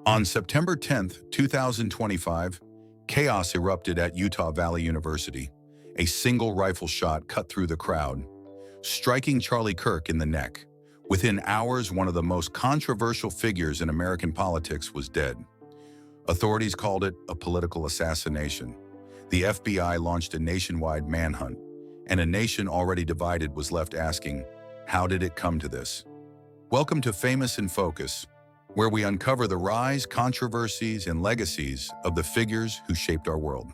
On September 10, 2025, chaos erupted at Utah Valley University. A single rifle shot cut through the crowd, striking Charlie Kirk in the neck. Within hours, one of the most controversial figures in American politics was dead. Authorities called it a political assassination. The FBI launched a nationwide manhunt, and a nation already divided was left asking, how did it come to this? Welcome to Famous in Focus, where we uncover the rise, controversies, and legacies of the figures who shaped our world.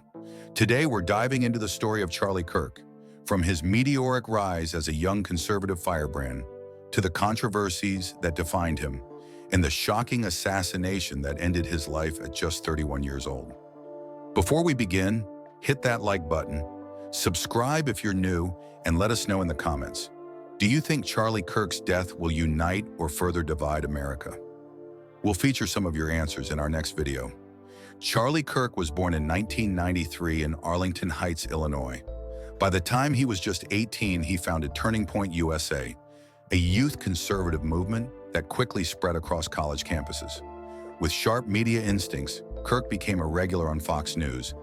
Today, we're diving into the story of Charlie Kirk, from his meteoric rise as a young conservative firebrand to the controversies that defined him and the shocking assassination that ended his life at just 31 years old. Before we begin, hit that like button, subscribe if you're new, and let us know in the comments. Do you think Charlie Kirk's death will unite or further divide America? We'll feature some of your answers in our next video. Charlie Kirk was born in 1993 in Arlington Heights, Illinois. By the time he was just 18, he founded Turning Point USA, a youth conservative movement that quickly spread across college campuses. With sharp media instincts, Kirk became a regular on Fox News,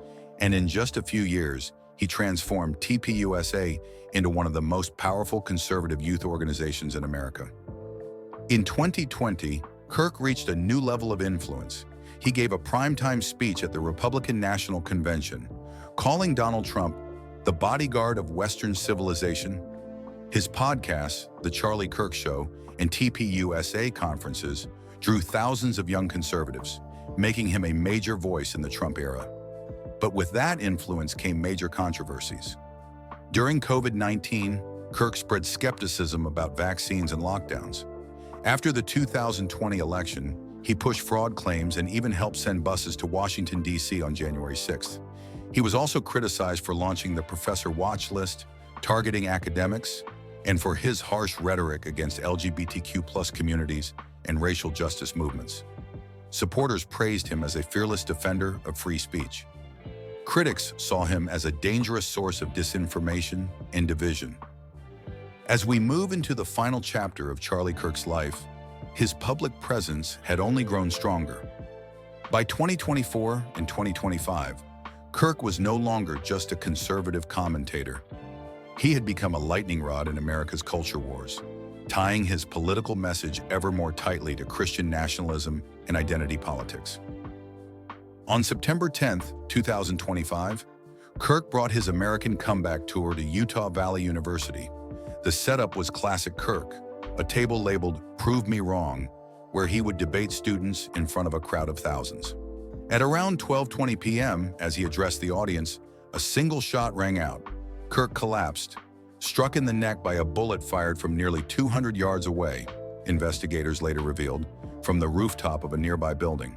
and in just a few years, he transformed TPUSA into one of the most powerful conservative youth organizations in America. In 2020, Kirk reached a new level of influence. He gave a primetime speech at the Republican National Convention, calling Donald Trump the bodyguard of Western civilization. His podcasts, The Charlie Kirk Show, and TPUSA conferences drew thousands of young conservatives, making him a major voice in the Trump era. But with that influence came major controversies. During COVID-19, Kirk spread skepticism about vaccines and lockdowns. After the 2020 election, he pushed fraud claims and even helped send buses to Washington, D.C. on January 6th. He was also criticized for launching the Professor Watch List, targeting academics, and for his harsh rhetoric against LGBTQ+ communities and racial justice movements. Supporters praised him as a fearless defender of free speech. Critics saw him as a dangerous source of disinformation and division. As we move into the final chapter of Charlie Kirk's life, his public presence had only grown stronger. By 2024 and 2025, Kirk was no longer just a conservative commentator. He had become a lightning rod in America's culture wars, tying his political message ever more tightly to Christian nationalism and identity politics. On September 10, 2025, Kirk brought his American comeback tour to Utah Valley University. The setup was classic Kirk, a table labeled "Prove Me Wrong," where he would debate students in front of a crowd of thousands. At around 12:20 p.m., as he addressed the audience, a single shot rang out. Kirk collapsed, struck in the neck by a bullet fired from nearly 200 yards away, investigators later revealed, from the rooftop of a nearby building.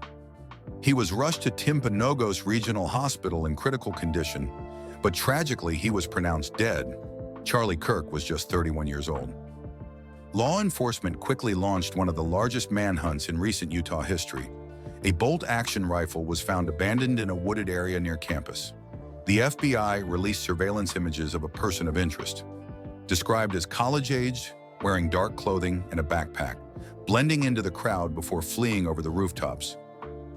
He was rushed to Timpanogos Regional Hospital in critical condition, but tragically he was pronounced dead. Charlie Kirk was just 31 years old. Law enforcement quickly launched one of the largest manhunts in recent Utah history. A bolt-action rifle was found abandoned in a wooded area near campus. The FBI released surveillance images of a person of interest, described as college-aged, wearing dark clothing and a backpack, blending into the crowd before fleeing over the rooftops.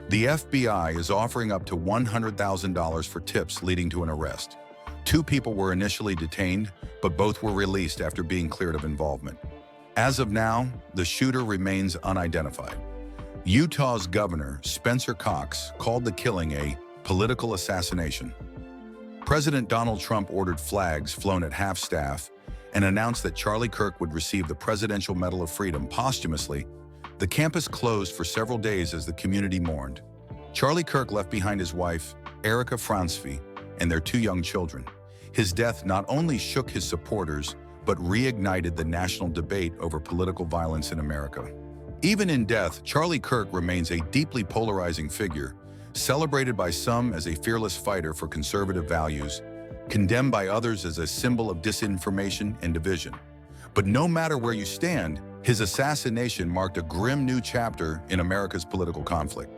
The FBI is offering up to $100,000 for tips leading to an arrest. 2 people were initially detained, but both were released after being cleared of involvement. As of now, the shooter remains unidentified. Utah's Governor, Spencer Cox, called the killing a political assassination. President Donald Trump ordered flags flown at half-staff and announced that Charlie Kirk would receive the Presidential Medal of Freedom posthumously. The campus closed for several days as the community mourned. Charlie Kirk left behind his wife, Erica Fransfi, and their 2 young children. His death not only shook his supporters, but reignited the national debate over political violence in America. Even in death, Charlie Kirk remains a deeply polarizing figure, celebrated by some as a fearless fighter for conservative values, condemned by others as a symbol of disinformation and division. But no matter where you stand, his assassination marked a grim new chapter in America's political conflict.